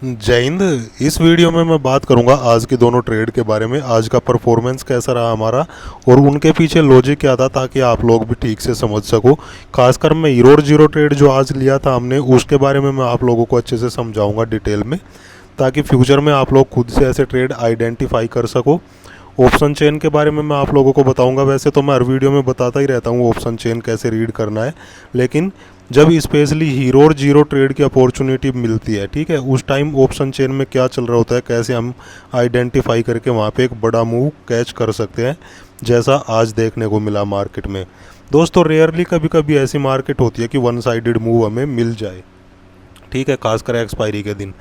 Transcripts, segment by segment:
जय हिंद। इस वीडियो में मैं बात करूंगा आज के दोनों ट्रेड के बारे में। आज का परफॉर्मेंस कैसा रहा हमारा और उनके पीछे लॉजिक क्या था, ताकि आप लोग भी ठीक से समझ सको। खासकर मैं हीरो और जीरो ट्रेड जो आज लिया था हमने, उसके बारे में मैं आप लोगों को अच्छे से समझाऊंगा डिटेल में, ताकि फ्यूचर में आप लोग खुद से ऐसे ट्रेड आइडेंटिफाई कर सको। ऑप्शन चेन के बारे में मैं आप लोगों को बताऊंगा। वैसे तो मैं हर वीडियो में बताता ही रहता हूँ ऑप्शन चेन कैसे रीड करना है, लेकिन जब स्पेशली हीरो और जीरो ट्रेड की अपॉर्चुनिटी मिलती है, ठीक है, उस टाइम ऑप्शन चेन में क्या चल रहा होता है, कैसे हम आइडेंटिफाई करके वहाँ पे एक बड़ा मूव कैच कर सकते हैं, जैसा आज देखने को मिला मार्केट में। दोस्तों, रेयरली कभी कभी ऐसी मार्केट होती है कि वन साइडेड मूव हमें मिल जाए, ठीक है, खासकर एक्सपायरी के दिन।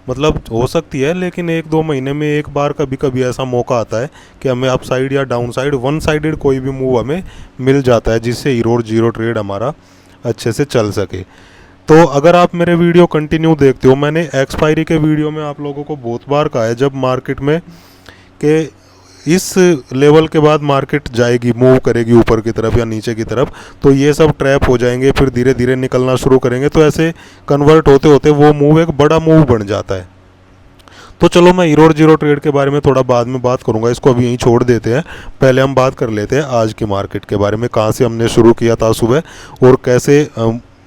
मतलब हो सकती है, लेकिन एक दो महीने में एक बार कभी कभी ऐसा मौका आता है कि हमें अप साइड या डाउन साइड वन साइडेड कोई भी मूव हमें मिल जाता है, जिससे हीरो और जीरो ट्रेड हमारा अच्छे से चल सके। तो अगर आप मेरे वीडियो कंटिन्यू देखते हो, मैंने एक्सपायरी के वीडियो में आप लोगों को बहुत बार कहा है, जब मार्केट में के इस लेवल के बाद मार्केट जाएगी, मूव करेगी ऊपर की तरफ या नीचे की तरफ, तो ये सब ट्रैप हो जाएंगे, फिर धीरे धीरे निकलना शुरू करेंगे, तो ऐसे कन्वर्ट होते होते वो मूव एक बड़ा मूव बन जाता है। तो चलो, मैं हीरो और जीरो ट्रेड के बारे में थोड़ा बाद में बात करूंगा, इसको अभी यहीं छोड़ देते हैं। पहले हम बात कर लेते हैं आज की मार्केट के बारे में, कहाँ से हमने शुरू किया था सुबह, और कैसे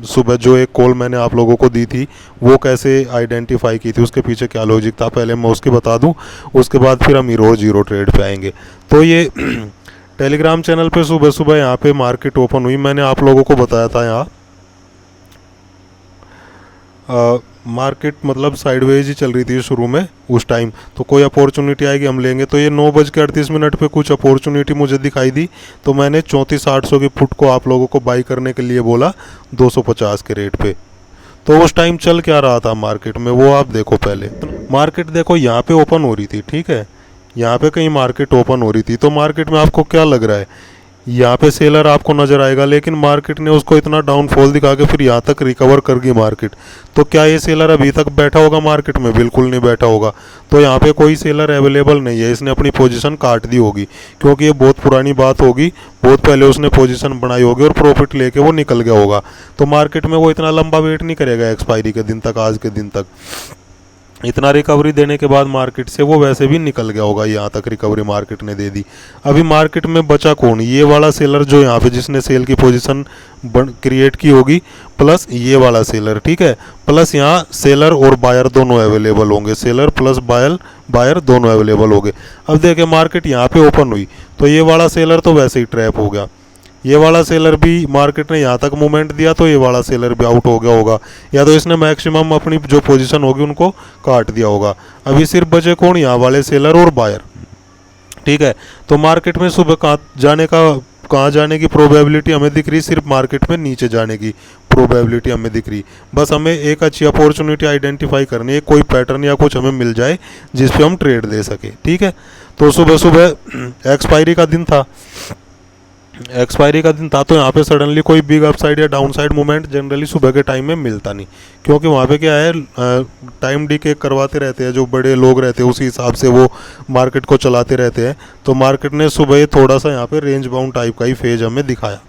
सुबह जो एक कॉल मैंने आप लोगों को दी थी वो कैसे आइडेंटिफाई की थी, उसके पीछे क्या लॉजिक था, पहले मैं उसकी बता दूं, उसके बाद फिर हम हीरो और जीरो ट्रेड पे आएंगे। तो ये टेलीग्राम चैनल पे सुबह सुबह यहाँ पे मार्केट ओपन हुई। मैंने आप लोगों को बताया था यहाँ मार्केट मतलब साइडवेज ही चल रही थी शुरू में उस टाइम, तो कोई अपॉर्चुनिटी आएगी हम लेंगे। तो ये 9:38 पे कुछ अपॉर्चुनिटी मुझे दिखाई दी, तो मैंने 34,800 की फुट को आप लोगों को बाई करने के लिए बोला 250 के रेट पे। तो उस टाइम चल क्या रहा था मार्केट में, वो आप देखो। पहले मार्केट देखो यहाँ पे ओपन हो रही थी, ठीक है, यहाँ पे कहीं मार्केट ओपन हो रही थी। तो मार्केट में आपको क्या लग रहा है, यहाँ पे सेलर आपको नजर आएगा, लेकिन मार्केट ने उसको इतना डाउनफॉल दिखा के फिर यहाँ तक रिकवर कर गई मार्केट। तो क्या ये सेलर अभी तक बैठा होगा मार्केट में? बिल्कुल नहीं बैठा होगा। तो यहाँ पे कोई सेलर अवेलेबल नहीं है, इसने अपनी पोजीशन काट दी होगी, क्योंकि ये बहुत पुरानी बात होगी, बहुत पहले उसने पोजीशन बनाई होगी और प्रॉफिट लेके वो निकल गया होगा। तो मार्केट में वो इतना लंबा वेट नहीं करेगा एक्सपायरी के दिन तक, आज के दिन तक इतना रिकवरी देने के बाद मार्केट से वो वैसे भी निकल गया होगा। यहाँ तक रिकवरी मार्केट ने दे दी। अभी मार्केट में बचा कौन? ये वाला सेलर जो यहाँ पे जिसने सेल की पोजीशन क्रिएट की होगी, प्लस ये वाला सेलर, ठीक है, प्लस यहाँ सेलर और बायर दोनों अवेलेबल होंगे, सेलर प्लस बायर दोनों अवेलेबल होंगे। अब देखें मार्केट यहाँ पे ओपन हुई, तो ये वाला सेलर तो वैसे ही ट्रैप हो गया, ये वाला सेलर भी, मार्केट ने यहाँ तक मूवमेंट दिया तो ये वाला सेलर भी आउट हो गया होगा, या तो इसने मैक्सिमम अपनी जो पोजीशन होगी उनको काट दिया होगा। अभी सिर्फ बचे कौन? यहाँ वाले सेलर और बायर, ठीक है। तो मार्केट में सुबह कहाँ जाने की प्रोबेबिलिटी हमें दिख रही? सिर्फ मार्केट में नीचे जाने की प्रोबेबिलिटी हमें दिख रही। बस हमें एक अच्छी अपॉर्चुनिटी आइडेंटिफाई करनी है, कोई पैटर्न या कुछ हमें मिल जाए जिस पे हम ट्रेड दे सके, ठीक है। तो सुबह सुबह एक्सपायरी का दिन था, तो यहाँ पे सडनली कोई बिग अपसाइड या डाउनसाइड मूवमेंट जनरली सुबह के टाइम में मिलता नहीं, क्योंकि वहाँ पे क्या है, टाइम डीके करवाते रहते हैं, जो बड़े लोग रहते हैं उसी हिसाब से वो मार्केट को चलाते रहते हैं। तो मार्केट ने सुबह थोड़ा सा यहाँ पे रेंज बाउंड टाइप का ही फेज हमें दिखाया,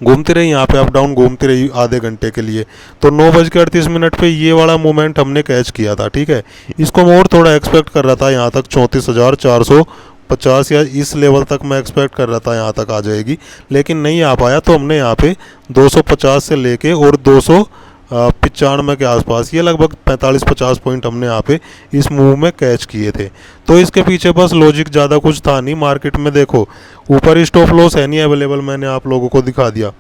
घूमती रही यहाँ पे, अप डाउन घूमती रही आधे घंटे के लिए। तो 9:38 पे ये वाला मोमेंट हमने कैच किया था, ठीक है। इसको मैं और थोड़ा एक्सपेक्ट कर रहा था, यहाँ तक 34,450 या इस लेवल तक मैं एक्सपेक्ट कर रहा था यहाँ तक आ जाएगी, लेकिन नहीं आ पाया। तो हमने यहाँ पे 250 से लेके और 295 के आसपास, ये लगभग 45-50 पॉइंट हमने यहाँ पे इस मूव में कैच किए थे। तो इसके पीछे बस लॉजिक ज़्यादा कुछ था नहीं। मार्केट में देखो ऊपर स्टॉप लॉस है नहीं अवेलेबल, मैंने आप लोगों को दिखा दिया,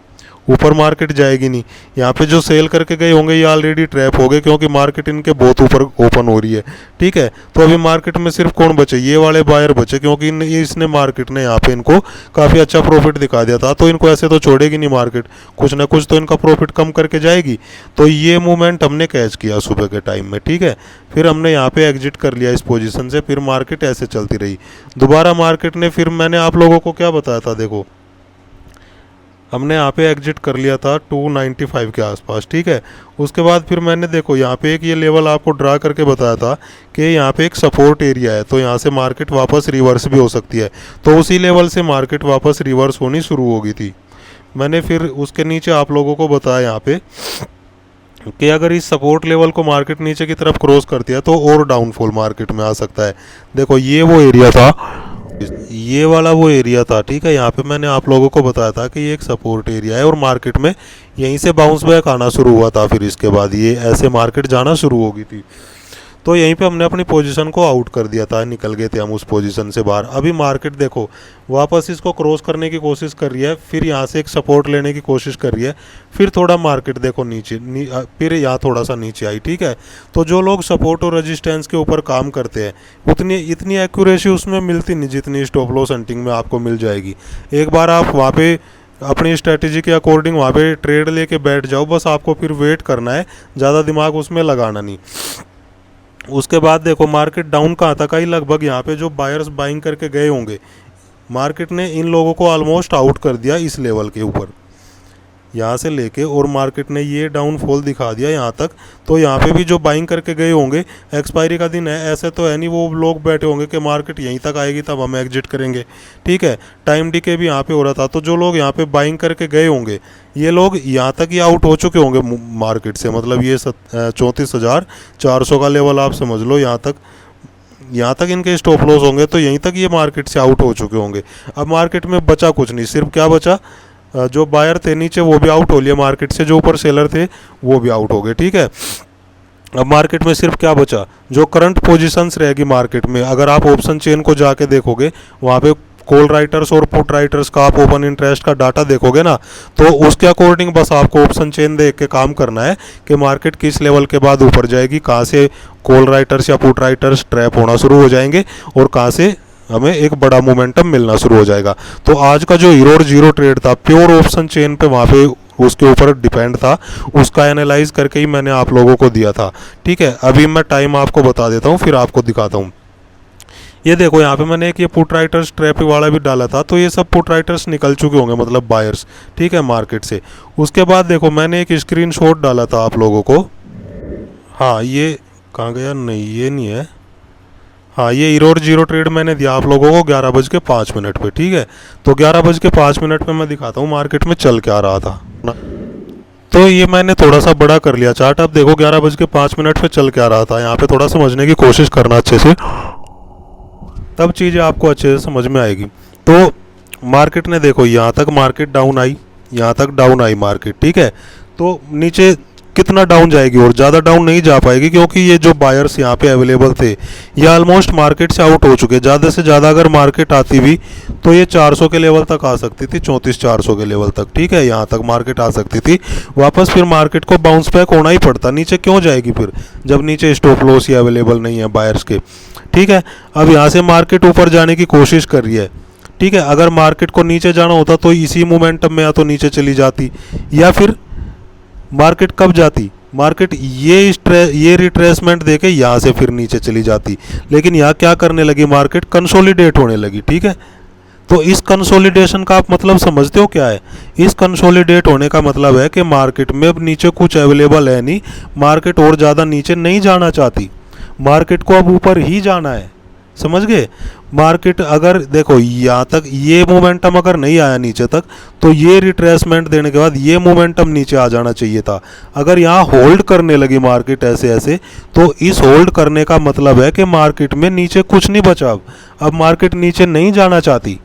ऊपर मार्केट जाएगी नहीं। यहाँ पे जो सेल करके गए होंगे ये ऑलरेडी ट्रैप हो गए, क्योंकि मार्केट इनके बहुत ऊपर ओपन हो रही है, ठीक है। तो अभी मार्केट में सिर्फ कौन बचे? ये वाले बायर बचे, क्योंकि इसने मार्केट ने यहाँ पे इनको काफ़ी अच्छा प्रॉफिट दिखा दिया था। तो इनको ऐसे तो छोड़ेगी नहीं मार्केट, कुछ ना कुछ तो इनका प्रॉफिट कम करके जाएगी। तो ये मूवमेंट हमने कैच किया सुबह के टाइम में, ठीक है। फिर हमने यहाँ पे एग्जिट कर लिया इस पोजीशन से, फिर मार्केट ऐसे चलती रही। दोबारा मार्केट ने, फिर मैंने आप लोगों को क्या बताया था, देखो हमने यहाँ पे एग्जिट कर लिया था 295 के आसपास, ठीक है। उसके बाद फिर मैंने देखो यहाँ पे एक ये लेवल आपको ड्रा करके बताया था कि यहाँ पे एक सपोर्ट एरिया है, तो यहाँ से मार्केट वापस रिवर्स भी हो सकती है। तो उसी लेवल से मार्केट वापस रिवर्स होनी शुरू हो गई थी। मैंने फिर उसके नीचे आप लोगों को बताया यहाँ पे कि अगर इस सपोर्ट लेवल को मार्केट नीचे की तरफ क्रॉस करती है तो और डाउनफॉल मार्केट में आ सकता है। देखो ये वो एरिया था, ये वाला वो एरिया था, ठीक है। यहाँ पे मैंने आप लोगों को बताया था कि ये एक सपोर्ट एरिया है और मार्केट में यहीं से बाउंस बैक आना शुरू हुआ था। फिर इसके बाद ये ऐसे मार्केट जाना शुरू हो गई थी, तो यहीं पे हमने अपनी पोजीशन को आउट कर दिया था, निकल गए थे हम उस पोजीशन से बाहर। अभी मार्केट देखो वापस इसको क्रॉस करने की कोशिश कर रही है, फिर यहाँ से एक सपोर्ट लेने की कोशिश कर रही है, फिर थोड़ा मार्केट देखो नीचे फिर यहाँ थोड़ा सा नीचे आई, ठीक है। तो जो लोग सपोर्ट और रेजिस्टेंस के ऊपर काम करते हैं इतनी एक्यूरेसी उसमें मिलती नहीं जितनी स्टॉप लॉस हंटिंग में आपको मिल जाएगी। एक बार आप वहाँ पे अपनी स्ट्रेटेजी के अकॉर्डिंग वहाँ पे ट्रेड लेके बैठ जाओ, बस आपको फिर वेट करना है, ज़्यादा दिमाग उसमें लगाना नहीं। उसके बाद देखो मार्केट डाउन कहाँ तक आई, लगभग यहाँ पे जो बायर्स बाइंग करके गए होंगे, मार्केट ने इन लोगों को ऑलमोस्ट आउट कर दिया इस लेवल के ऊपर, यहाँ से लेके, और मार्केट ने ये डाउनफॉल दिखा दिया यहाँ तक। तो यहाँ पे भी जो बाइंग करके गए होंगे, एक्सपायरी का दिन है, ऐसे तो है नहीं वो लोग बैठे होंगे कि मार्केट यहीं तक आएगी तब हम एग्जिट करेंगे, ठीक है। टाइम डीके भी यहाँ पे हो रहा था, तो जो लोग यहाँ पे बाइंग करके गए होंगे ये लोग यहाँ तक ही आउट हो चुके होंगे मार्केट से। मतलब ये 34,400 का लेवल आप समझ लो, यहाँ तक इनके स्टॉप लॉस होंगे, तो यहीं तक ये मार्केट से आउट हो चुके होंगे। अब मार्केट में बचा कुछ नहीं, सिर्फ क्या बचा, जो बायर थे नीचे वो भी आउट हो लिए मार्केट से, जो ऊपर सेलर थे वो भी आउट हो गए, ठीक है। अब मार्केट में सिर्फ क्या बचा, जो करंट पोजीशंस रहेगी मार्केट में। अगर आप ऑप्शन चेन को जाके देखोगे, वहाँ पे कॉल राइटर्स और पुट राइटर्स का आप ओपन इंटरेस्ट का डाटा देखोगे ना, तो उसके अकॉर्डिंग बस आपको ऑप्शन चेन देख के काम करना है कि मार्केट किस लेवल के बाद ऊपर जाएगी, कहाँ से कॉल राइटर्स या पुट राइटर्स ट्रैप होना शुरू हो जाएंगे और कहाँ से हमें एक बड़ा मोमेंटम मिलना शुरू हो जाएगा। तो आज का जो ईरोर जीरो ट्रेड था प्योर ऑप्शन चेन पे, वहाँ पे उसके ऊपर डिपेंड था, उसका एनालाइज करके ही मैंने आप लोगों को दिया था, ठीक है। अभी मैं टाइम आपको बता देता हूँ, फिर आपको दिखाता हूँ। ये देखो यहाँ पे मैंने एक ये पुट राइटर्स ट्रैप वाला भी डाला था, तो ये सब पुट राइटर्स निकल चुके होंगे, मतलब बायर्स, ठीक है, मार्केट से। उसके बाद देखो मैंने एक स्क्रीनशॉट डाला था आप लोगों को, हाँ ये कहाँ गया, नहीं ये नहीं है, हाँ ये ईरोर जीरो ट्रेड मैंने दिया आप लोगों को 11:05 पे, ठीक है। तो 11:05 पे मैं दिखाता हूँ मार्केट में चल क्या रहा था ना। तो ये मैंने थोड़ा सा बड़ा कर लिया चार्ट, अब देखो 11:05 पे चल क्या रहा था। यहाँ पे थोड़ा समझने की कोशिश करना अच्छे से, तब चीज़ें आपको अच्छे से समझ में आएगी। तो मार्केट ने देखो यहाँ तक मार्केट डाउन आई, यहाँ तक डाउन आई मार्केट, ठीक है। तो नीचे कितना डाउन जाएगी, और ज़्यादा डाउन नहीं जा पाएगी, क्योंकि ये जो बायर्स यहाँ पे अवेलेबल थे ये ऑलमोस्ट मार्केट से आउट हो चुके। ज़्यादा से ज़्यादा अगर मार्केट आती भी तो ये 400 के लेवल तक आ सकती थी, 34,400 के लेवल तक, ठीक है, यहाँ तक मार्केट आ सकती थी वापस। फिर मार्केट को बाउंस बैक होना ही पड़ता, नीचे क्यों जाएगी फिर जब नीचे स्टॉप लॉस ही अवेलेबल नहीं है बायर्स के, ठीक है। अब यहाँ से मार्केट ऊपर जाने की कोशिश कर रही है, ठीक है। अगर मार्केट को नीचे जाना होता तो इसी मोमेंटम में या तो नीचे चली जाती, या फिर मार्केट कब जाती, मार्केट ये रिट्रेसमेंट देके यहाँ से फिर नीचे चली जाती। लेकिन यहाँ क्या करने लगी, मार्केट कंसोलिडेट होने लगी, ठीक है। तो इस कंसोलिडेशन का आप मतलब समझते हो क्या है, इस कंसोलिडेट होने का मतलब है कि मार्केट में अब नीचे कुछ अवेलेबल है नहीं, मार्केट और ज़्यादा नीचे नहीं जाना चाहती, मार्केट को अब ऊपर ही जाना है, समझ गए। मार्केट अगर देखो यहाँ तक ये मोमेंटम अगर नहीं आया नीचे तक, तो ये रिट्रेसमेंट देने के बाद ये मोमेंटम नीचे आ जाना चाहिए था। अगर यहाँ होल्ड करने लगी मार्केट ऐसे ऐसे, तो इस होल्ड करने का मतलब है कि मार्केट में नीचे कुछ नहीं बचा। अब मार्केट नीचे नहीं जाना चाहती,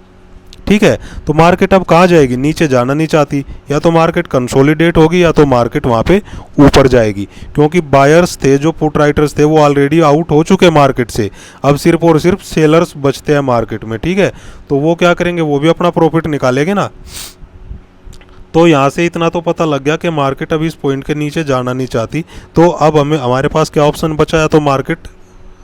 ठीक है। तो मार्केट अब कहाँ जाएगी, नीचे जाना नहीं चाहती, या तो मार्केट कंसोलिडेट होगी या तो मार्केट वहाँ पे ऊपर जाएगी, क्योंकि बायर्स थे जो पुट राइटर्स थे वो ऑलरेडी आउट हो चुके मार्केट से। अब सिर्फ और सिर्फ सेलर्स बचते हैं मार्केट में, ठीक है। तो वो क्या करेंगे, वो भी अपना प्रॉफिट निकालेंगे ना। तो यहाँ से इतना तो पता लग गया कि मार्केट अभी इस पॉइंट के नीचे जाना नहीं चाहती। तो अब हमारे पास क्या ऑप्शन बचा है, तो मार्केट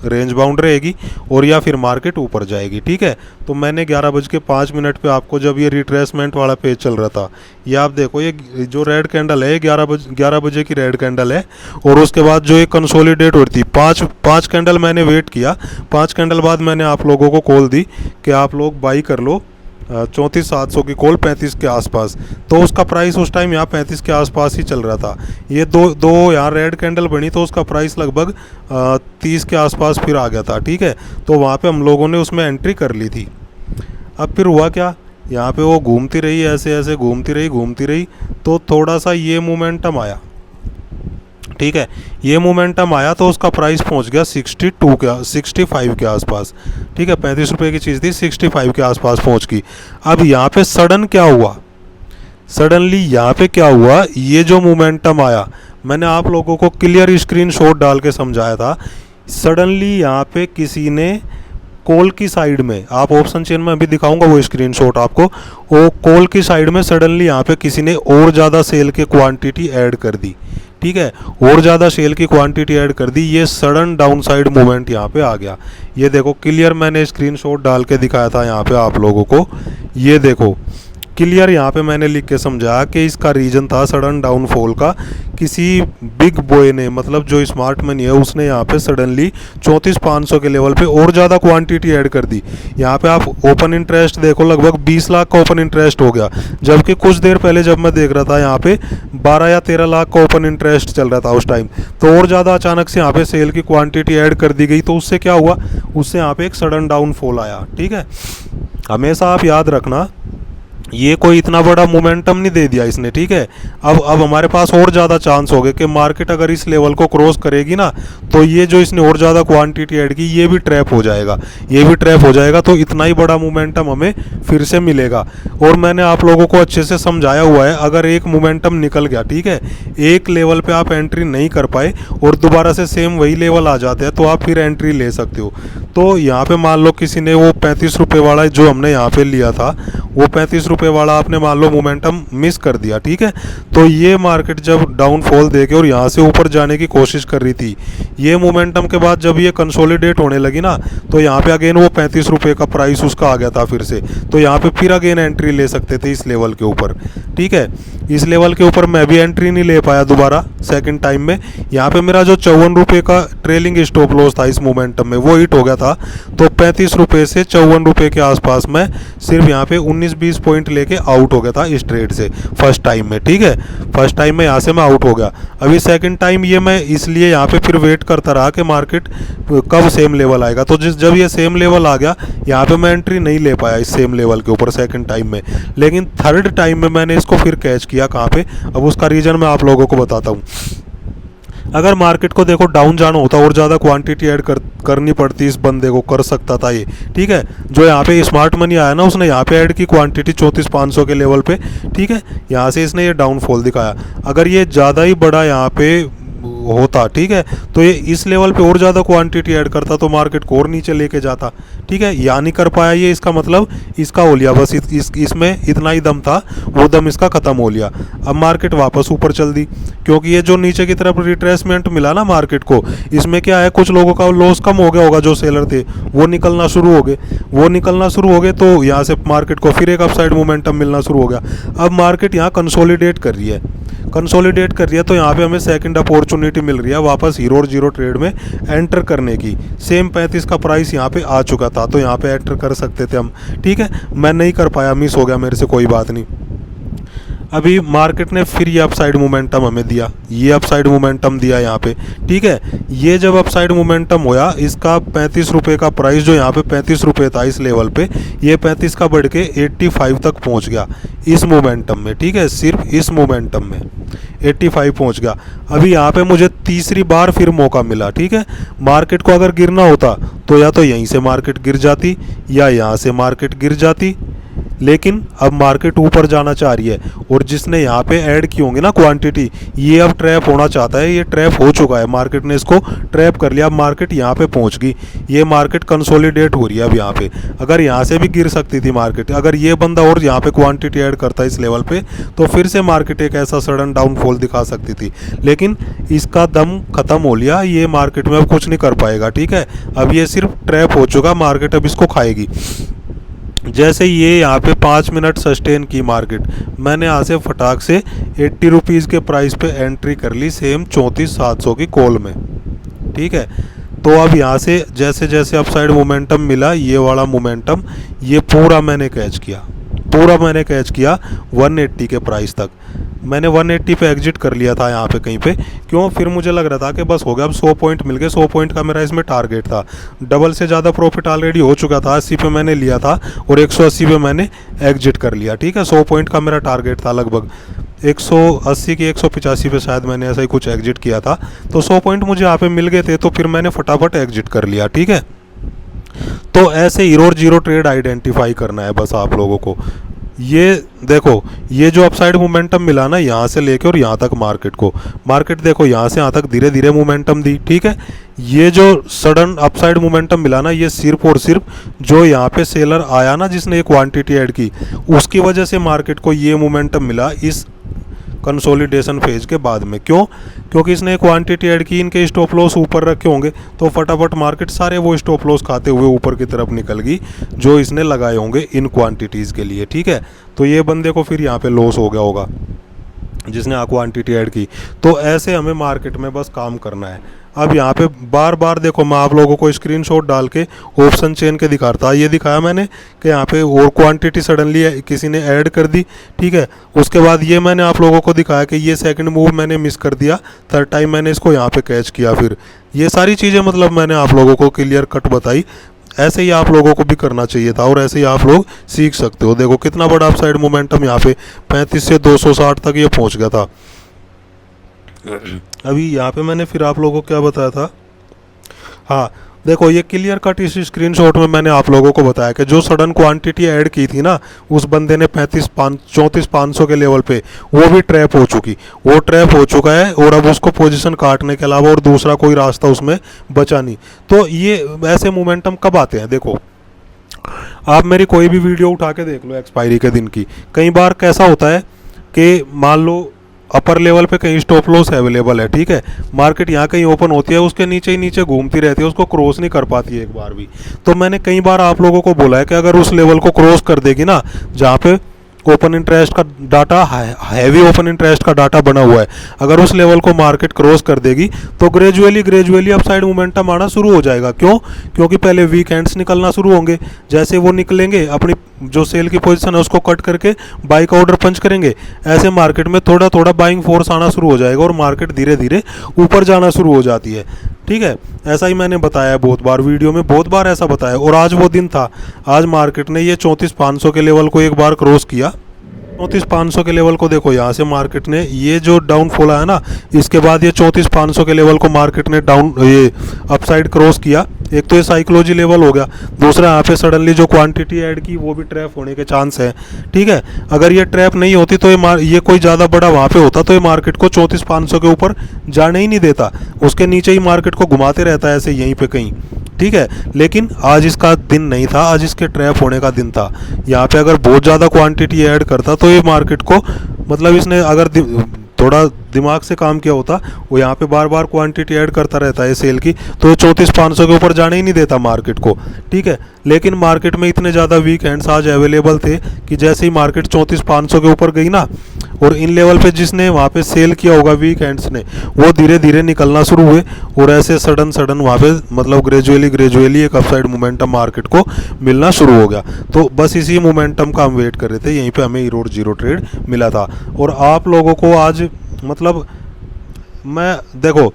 रेंज बाउंड रहेगी और या फिर मार्केट ऊपर जाएगी, ठीक है। तो मैंने 11:05 पे आपको जब ये रिट्रेसमेंट वाला पेज चल रहा था, ये आप देखो ये जो रेड कैंडल है 11 बजे की रेड कैंडल है, और उसके बाद जो ये कंसोलिडेट होती थी, पाँच कैंडल मैंने वेट किया, 5 कैंडल बाद मैंने आप लोगों को कॉल दी कि आप लोग बाई कर लो 34,700 की कॉल 35 के आसपास। तो उसका प्राइस उस टाइम यहाँ 35 के आसपास ही चल रहा था। ये दो यहाँ रेड कैंडल बनी तो उसका प्राइस लगभग 30 के आसपास फिर आ गया था, ठीक है। तो वहाँ पे हम लोगों ने उसमें एंट्री कर ली थी। अब फिर हुआ क्या, यहाँ पे वो घूमती रही, ऐसे ऐसे घूमती रही, तो थोड़ा सा ये मोमेंटम आया, ठीक है, ये मोमेंटम आया तो उसका प्राइस पहुंच गया 65 के आसपास। ठीक है, 35 रुपये की चीज़ थी, 65 के आसपास पहुंच गई। अब यहाँ पे सडन क्या हुआ, सडनली यहाँ पे क्या हुआ, ये जो मोमेंटम आया, मैंने आप लोगों को क्लियर स्क्रीनशॉट डाल के समझाया था। सडनली यहाँ पे किसी ने कॉल की साइड में, आप ऑप्शन चेन में अभी दिखाऊंगा वो स्क्रीनशॉट आपको, वो कॉल की साइड में सडनली यहाँ पे किसी ने और ज़्यादा सेल की क्वांटिटी ऐड कर दी। ठीक है, और ज़्यादा सेल की क्वांटिटी ऐड कर दी, ये सडन डाउन साइड मूवमेंट यहाँ पे आ गया। ये देखो क्लियर मैंने स्क्रीनशॉट डाल के दिखाया था यहाँ पे आप लोगों को, ये देखो क्लियर यहाँ पे मैंने लिख के समझाया कि इसका रीजन था सडन डाउनफॉल का। किसी बिग बॉय ने, मतलब जो स्मार्ट मनी है, उसने यहाँ पे सडनली 34,500 के लेवल पे और ज़्यादा क्वांटिटी ऐड कर दी। यहाँ पे आप ओपन इंटरेस्ट देखो, लगभग 20 लाख का ओपन इंटरेस्ट हो गया, जबकि कुछ देर पहले जब मैं देख रहा था यहाँ पे 12 या 13 लाख का ओपन इंटरेस्ट चल रहा था उस टाइम। तो और ज़्यादा अचानक से यहाँ पे सेल की क्वांटिटी ऐड कर दी गई, तो उससे क्या हुआ, उससे यहाँ पे एक सडन डाउनफॉल आया। ठीक है, हमेशा आप याद रखना, ये कोई इतना बड़ा मोमेंटम नहीं दे दिया इसने। ठीक है, अब हमारे पास और ज़्यादा चांस हो गए कि मार्केट अगर इस लेवल को क्रॉस करेगी ना, तो ये जो इसने और ज़्यादा क्वांटिटी ऐड की, ये भी ट्रैप हो जाएगा, ये भी ट्रैप हो जाएगा। तो इतना ही बड़ा मोमेंटम हमें फिर से मिलेगा। और मैंने आप लोगों को अच्छे से समझाया हुआ है, अगर एक मोमेंटम निकल गया, ठीक है, एक लेवल पे आप एंट्री नहीं कर पाए और दोबारा से सेम वही लेवल आ जाते हैं, तो आप फिर एंट्री ले सकते हो। तो यहाँ पे मान लो किसी ने वो 35 रुपये वाला जो हमने यहाँ पे लिया था, वो 35 रुपये वाला आपने मान लो मोमेंटम मिस कर दिया। ठीक है, तो ये मार्केट जब डाउनफॉल देके और यहाँ से ऊपर जाने की कोशिश कर रही थी, ये मोमेंटम के बाद जब ये कंसोलिडेट होने लगी ना, तो यहाँ पे अगेन वो 35 रुपये का प्राइस उसका आ गया था फिर से। तो यहाँ पे फिर अगेन एंट्री ले सकते थे इस लेवल के ऊपर। ठीक है, इस लेवल के ऊपर मैं भी एंट्री नहीं ले पाया दोबारा सेकंड टाइम में। यहाँ पे मेरा जो 54 रुपये का ट्रेलिंग स्टॉप लॉस था इस मोमेंटम में, वो हिट हो गया था। तो 35 रुपये से 54 रुपये के आसपास में सिर्फ यहाँ पे 19-20 पॉइंट लेके आउट हो गया था इस ट्रेड से फर्स्ट टाइम में। ठीक है, फर्स्ट टाइम में यहाँ से मैं आउट हो गया। अभी सेकंड टाइम ये मैं इसलिए यहाँ पे फिर वेट करता रहा कि मार्केट कब सेम लेवल आएगा। तो जब ये सेम लेवल आ गया, यहाँ पे मैं एंट्री नहीं ले पाया इस सेम लेवल के ऊपर सेकंड टाइम में, लेकिन थर्ड टाइम में मैंने इसको फिर कैच किया। कहाँ पे, अब उसका रीजन मैं आप लोगों को बताता हूँ। अगर मार्केट को देखो डाउन जाना होता और ज़्यादा क्वांटिटी ऐड करनी पड़ती, इस बंदे को कर सकता था ये। ठीक है, जो यहाँ पे स्मार्ट मनी आया ना, उसने यहाँ पे ऐड की क्वांटिटी 34,500 के लेवल पे। ठीक है, यहाँ से इसने ये डाउनफॉल दिखाया। अगर ये ज़्यादा ही बड़ा यहाँ पे होता, ठीक है, तो ये इस लेवल पे और ज़्यादा क्वांटिटी ऐड करता तो मार्केट को और नीचे लेके जाता। ठीक है, या नहीं कर पाया ये, इसका मतलब इसका हो लिया बस, इसमें इतना ही दम था, वो दम इसका ख़त्म हो लिया। अब मार्केट वापस ऊपर चल दी, क्योंकि ये जो नीचे की तरफ रिट्रेसमेंट मिला ना मार्केट को, इसमें क्या है, कुछ लोगों का लॉस कम हो गया होगा, जो सेलर थे वो निकलना शुरू हो गए। तो यहाँ से मार्केट को फिर एक अपसाइड मोमेंटम मिलना शुरू हो गया। अब मार्केट यहाँ कंसोलिडेट कर रही है, तो यहाँ पे हमें सेकंड अपॉर्चुनिटी मिल रही है वापस हीरो और जीरो ट्रेड में एंटर करने की। सेम 35 का प्राइस यहाँ पे आ चुका था, तो यहाँ पे एंटर कर सकते थे हम। ठीक है, मैं नहीं कर पाया, मिस हो गया मेरे से, कोई बात नहीं। अभी मार्केट ने फिर ये अपसाइड मोमेंटम हमें दिया, ये अपसाइड मोमेंटम दिया यहाँ पे। ठीक है, ये जब अपसाइड मोमेंटम होया, इसका 35 रुपये का प्राइस जो यहाँ पे 35 रुपये था इस लेवल पे, ये 35 का बढ़ के 85 तक पहुँच गया इस मोमेंटम में। ठीक है, सिर्फ इस मोमेंटम में 85 पहुँच गया। अभी यहाँ पे मुझे तीसरी बार फिर मौका मिला। ठीक है, मार्केट को अगर गिरना होता तो या तो यहीं से मार्केट गिर जाती या यहाँ से मार्केट गिर जाती, लेकिन अब मार्केट ऊपर जाना चाह रही है, और जिसने यहाँ पे ऐड की होंगी ना क्वांटिटी, ये अब ट्रैप होना चाहता है। ये ट्रैप हो चुका है, मार्केट ने इसको ट्रैप कर लिया। अब मार्केट यहाँ पे पहुँच गई, ये मार्केट कंसोलिडेट हो रही है अब यहाँ पे। अगर यहाँ से भी गिर सकती थी मार्केट, अगर ये बंदा और यहाँ पे क्वांटिटी ऐड करता इस लेवल पे, तो फिर से मार्केट एक ऐसा सडन डाउनफॉल दिखा सकती थी, लेकिन इसका दम खत्म हो लिया। ये मार्केट में अब कुछ नहीं कर पाएगा। ठीक है, अब ये सिर्फ ट्रैप हो चुका, मार्केट अब इसको खाएगी। जैसे ये यहाँ पे 5 मिनट सस्टेन की मार्केट, मैंने यहाँ से फटाक से 80 रुपीज़ के प्राइस पे एंट्री कर ली सेम 34,700 की कॉल में। ठीक है, तो अब यहाँ से जैसे जैसे अपसाइड मोमेंटम मिला, ये वाला मोमेंटम, ये पूरा मैंने कैच किया 180 के प्राइस तक। मैंने 180 पे एग्जिट कर लिया था यहाँ पे कहीं पे। क्यों? फिर मुझे लग रहा था कि बस हो गया, अब 100 पॉइंट मिल गए, 100 पॉइंट का मेरा इसमें टारगेट था। डबल से ज़्यादा प्रॉफिट ऑलरेडी हो चुका था, 80 पे मैंने लिया था और 180 पे मैंने एग्जिट कर लिया। ठीक है, 100 पॉइंट का मेरा टारगेट था, लगभग 180 की 185 पे शायद मैंने ऐसा ही कुछ एग्जिट किया था। तो 100 पॉइंट मुझे यहाँ पे मिल गए थे, तो फिर मैंने फटाफट एग्जिट कर लिया। ठीक है, तो ऐसे हीरो और जीरो ट्रेड आइडेंटिफाई करना है बस आप लोगों को। ये देखो, ये जो अपसाइड मोमेंटम मिला ना यहाँ से लेके और यहाँ तक मार्केट देखो यहाँ से यहाँ तक धीरे धीरे मोमेंटम दी। ठीक है, ये जो सडन अपसाइड मोमेंटम मिला ना, ये सिर्फ और सिर्फ जो यहाँ पे सेलर आया ना जिसने ये क्वांटिटी ऐड की, उसकी वजह से मार्केट को ये मोमेंटम मिला इस कंसोलिडेशन फेज के बाद में। क्यों? क्योंकि इसने क्वांटिटी ऐड की, इनके स्टॉप लॉस ऊपर रखे होंगे, तो फटाफट मार्केट सारे वो स्टॉप लॉस खाते हुए ऊपर की तरफ निकल गई जो इसने लगाए होंगे इन क्वांटिटीज़ के लिए। ठीक है, तो ये बंदे को फिर यहाँ पे लॉस हो गया होगा जिसने क्वांटिटी ऐड की। तो ऐसे हमें मार्केट में बस काम करना है। अब यहाँ पे बार बार देखो, मैं आप लोगों को स्क्रीनशॉट डाल के ऑप्शन चेन के दिखाता, ये दिखाया मैंने कि यहाँ पे और क्वांटिटी सडनली किसी ने ऐड कर दी। ठीक है, उसके बाद ये मैंने आप लोगों को दिखाया कि ये सेकंड मूव मैंने मिस कर दिया, थर्ड टाइम मैंने इसको यहाँ पे कैच किया। फिर ये सारी चीज़ें मतलब मैंने आप लोगों को क्लियर कट बताई। ऐसे ही आप लोगों को भी करना चाहिए था और ऐसे ही आप लोग सीख सकते हो। देखो कितना बड़ा अपसाइड मोमेंटम यहाँ पे 35 से 260 तक ये पहुँच गया था। अभी यहाँ पे मैंने फिर आप लोगों को क्या बताया था, हाँ देखो ये क्लियर कट इस स्क्रीनशॉट में मैंने आप लोगों को बताया कि जो सडन क्वांटिटी ऐड की थी ना उस बंदे ने 34,500 के लेवल पे, वो भी ट्रैप हो चुका है और अब उसको पोजीशन काटने के अलावा और दूसरा कोई रास्ता उसमें बचा नहीं। तो ये ऐसे मोमेंटम कब आते हैं? देखो आप मेरी कोई भी वीडियो उठा के देख लो एक्सपायरी के दिन की, कई बार कैसा होता है कि मान लो अपर लेवल पे कहीं स्टॉप लॉस अवेलेबल है। ठीक है, मार्केट यहाँ कहीं ओपन होती है, उसके नीचे ही नीचे घूमती रहती है, उसको क्रॉस नहीं कर पाती है एक बार भी। तो मैंने कई बार आप लोगों को बोला है कि अगर उस लेवल को क्रॉस कर देगी ना, जहाँ पे ओपन इंटरेस्ट का डाटा हैवी ओपन इंटरेस्ट का डाटा बना हुआ है, अगर उस लेवल को मार्केट क्रॉस कर देगी तो ग्रेजुअली अपसाइड मोमेंटम आना शुरू हो जाएगा। क्यों? क्योंकि पहले वीकेंड्स निकलना शुरू होंगे, जैसे वो निकलेंगे अपनी जो सेल की पोजीशन है उसको कट करके बाई का ऑर्डर पंच करेंगे, ऐसे मार्केट में थोड़ा थोड़ा बाइंग फोर्स आना शुरू हो जाएगा और मार्केट धीरे धीरे ऊपर जाना शुरू हो जाती है। ठीक है, ऐसा ही मैंने बताया है बहुत बार, वीडियो में बहुत बार ऐसा बताया। और आज वो दिन था, आज मार्केट ने ये 34,500 के लेवल को एक बार क्रॉस किया। 34,500 के लेवल को देखो, यहाँ से मार्केट ने ये जो डाउनफॉल आया ना, इसके बाद ये 34,500 के लेवल को मार्केट ने ये अपसाइड क्रॉस किया। एक तो ये साइकोलॉजी लेवल हो गया, दूसरा यहाँ पे सडनली जो क्वांटिटी ऐड की वो भी ट्रैप होने के चांस है। ठीक है, अगर ये ट्रैप नहीं होती तो ये कोई ज़्यादा बड़ा वहाँ पे होता तो ये मार्केट को 34,500 के ऊपर जाने ही नहीं देता, उसके नीचे ही मार्केट को घुमाते रहता है ऐसे यहीं पे कहीं। ठीक है, लेकिन आज इसका दिन नहीं था, आज इसके ट्रैप होने का दिन था। यहाँ पे अगर बहुत ज़्यादा क्वांटिटी ऐड करता तो ये मार्केट को मतलब इसने अगर थोड़ा दिमाग से काम किया होता, वो यहाँ पे बार बार क्वांटिटी ऐड करता रहता है सेल की, तो 34,500 के ऊपर जाने ही नहीं देता मार्केट को। ठीक है, लेकिन मार्केट में इतने ज़्यादा वीक हैंड्स आज अवेलेबल थे कि जैसे ही मार्केट 34,500 के ऊपर गई ना, और इन लेवल पे जिसने वहाँ पे सेल किया होगा वीक हैंड्स ने, वो धीरे धीरे निकलना शुरू हुए और ऐसे सडन वहाँ पे मतलब ग्रेजुअली एक अपसाइड मोमेंटम मार्केट को मिलना शुरू हो गया। तो बस इसी मोमेंटम का हम वेट कर रहे थे, यहीं पे हमें हीरो जीरो ट्रेड मिला था। और आप लोगों को आज मतलब मैं देखो,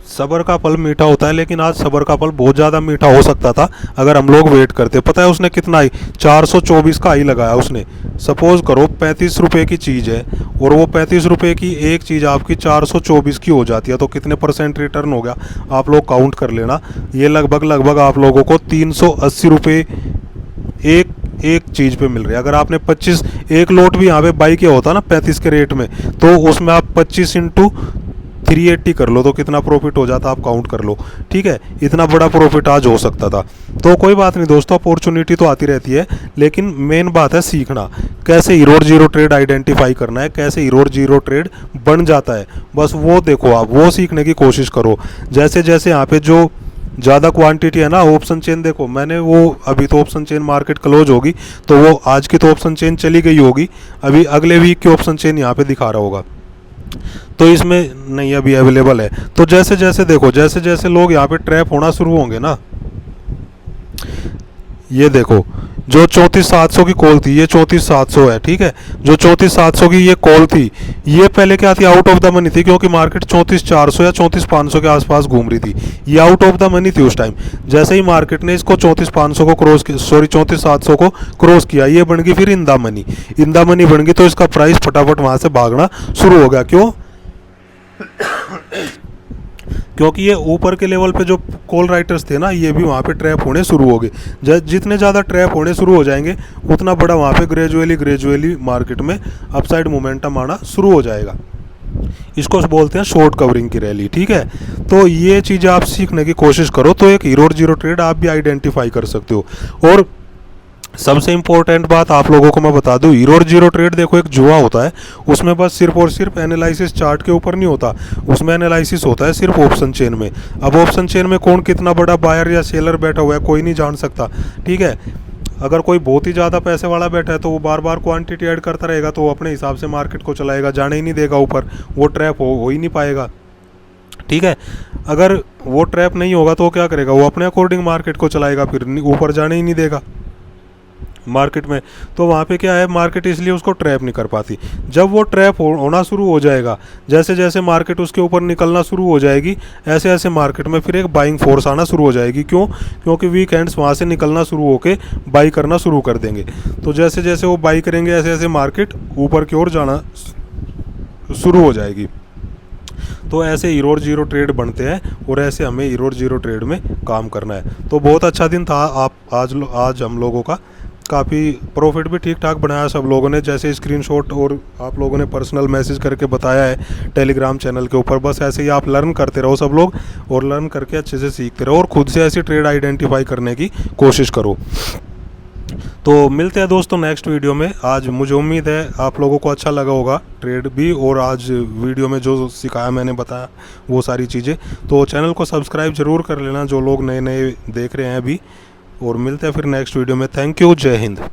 सब्र का फल मीठा होता है, लेकिन आज सब्र का फल बहुत ज़्यादा मीठा हो सकता था अगर हम लोग वेट करते। पता है उसने कितना ही 424 का हाई लगाया उसने। सपोज करो 35 रुपये की चीज़ है और वो 35 रुपये की एक चीज़ आपकी 424 की हो जाती है, तो कितने परसेंट रिटर्न हो गया आप लोग काउंट कर लेना। ये लगभग आप लोगों को 380 रुपये एक चीज़ पे मिल रही है। अगर आपने 25 एक लोट भी यहाँ पे बाई किया होता ना 35 के रेट में, तो उसमें आप 25 इंटू 380 कर लो तो कितना प्रॉफिट हो जाता आप काउंट कर लो। ठीक है, इतना बड़ा प्रॉफिट आज हो सकता था। तो कोई बात नहीं दोस्तों, अपॉर्चुनिटी तो आती रहती है, लेकिन मेन बात है सीखना, कैसे हीरो जीरो ट्रेड आइडेंटिफाई करना है, कैसे हीरो जीरो ट्रेड बन जाता है, बस वो देखो आप, वो सीखने की कोशिश करो। जैसे जैसे यहाँ पे जो ज़्यादा क्वांटिटी है ना, ऑप्शन चेन देखो मैंने वो अभी तो ऑप्शन चेन मार्केट क्लोज होगी तो वो आज की तो ऑप्शन चेन चली गई होगी, अभी अगले वीक की ऑप्शन चेन यहाँ पे दिखा रहा होगा, तो इसमें नहीं अभी अवेलेबल है। तो जैसे जैसे देखो, जैसे जैसे लोग यहाँ पे ट्रैप होना शुरू होंगे ना, ये देखो जो 34,700 की कॉल थी, ये 34,700 है, ठीक है। जो 34,700 की ये कॉल थी, ये पहले क्या थी, आउट ऑफ द मनी थी, क्योंकि मार्केट 34,400 या 34,500 के आसपास घूम रही थी। ये आउट ऑफ द मनी थी उस टाइम। जैसे ही मार्केट ने इसको 34,500 को क्रॉस, सॉरी 34,700 को क्रॉस किया, ये बन गई फिर in the money. In the money बन गई तो इसका प्राइस फटाफट वहां से भागना शुरू हो गया। क्यों? क्योंकि ये ऊपर के लेवल पे जो कॉल राइटर्स थे ना, ये भी वहाँ पे ट्रैप होने शुरू हो गए। जितने ज़्यादा ट्रैप होने शुरू हो जाएंगे, उतना बड़ा वहाँ पे ग्रेजुअली मार्केट में अपसाइड मोमेंटम आना शुरू हो जाएगा। इसको बोलते हैं शॉर्ट कवरिंग की रैली, ठीक है। तो ये चीज़ें आप सीखने की कोशिश करो तो एक हीरो जीरो ट्रेड आप भी आइडेंटिफाई कर सकते हो। और सबसे इंपॉर्टेंट बात आप लोगों को मैं बता दूं, हीरो और जीरो ट्रेड देखो एक जुआ होता है। उसमें बस सिर्फ और सिर्फ एनालिसिस चार्ट के ऊपर नहीं होता, उसमें एनालिसिस होता है सिर्फ ऑप्शन चेन में। अब ऑप्शन चेन में कौन कितना बड़ा बायर या सेलर बैठा हुआ है कोई नहीं जान सकता, ठीक है। अगर कोई बहुत ही ज़्यादा पैसे वाला बैठा है तो वो बार बार क्वांटिटी ऐड करता रहेगा, तो वो अपने हिसाब से मार्केट को चलाएगा, जाने ही नहीं देगा ऊपर, वो ट्रैप हो ही नहीं पाएगा, ठीक है। अगर वो ट्रैप नहीं होगा तो वो क्या करेगा, वो अपने अकॉर्डिंग मार्केट को चलाएगा, फिर ऊपर जाने ही नहीं देगा मार्केट में। तो वहाँ पे क्या है, मार्केट इसलिए उसको ट्रैप नहीं कर पाती। जब वो ट्रैप होना शुरू हो जाएगा, जैसे जैसे मार्केट उसके ऊपर निकलना शुरू हो जाएगी, ऐसे ऐसे मार्केट में फिर एक बाइंग फोर्स आना शुरू हो जाएगी। क्यों? क्योंकि वीकेंड्स वहाँ से निकलना शुरू होकर बाई करना शुरू कर देंगे। तो जैसे जैसे वो बाई करेंगे, ऐसे ऐसे मार्केट ऊपर की ओर जाना शुरू हो जाएगी। तो ऐसे हीरो और जीरो ट्रेड बनते हैं, और ऐसे हमें हीरो और जीरो ट्रेड में काम करना है। तो बहुत अच्छा दिन था आज हम लोगों का, काफ़ी प्रॉफिट भी ठीक ठाक बनाया सब लोगों ने, जैसे स्क्रीनशॉट और आप लोगों ने पर्सनल मैसेज करके बताया है टेलीग्राम चैनल के ऊपर। बस ऐसे ही आप लर्न करते रहो सब लोग, और लर्न करके अच्छे से सीखते रहो, और खुद से ऐसी ट्रेड आइडेंटिफाई करने की कोशिश करो। तो मिलते हैं दोस्तों नेक्स्ट वीडियो में। आज मुझे उम्मीद है आप लोगों को अच्छा लगा होगा ट्रेड भी, और आज वीडियो में जो सिखाया मैंने बताया वो सारी चीज़ें। तो चैनल को सब्सक्राइब ज़रूर कर लेना जो लोग नए नए देख रहे हैं अभी, और मिलते हैं फिर नेक्स्ट वीडियो में। थैंक यू, जय हिंद।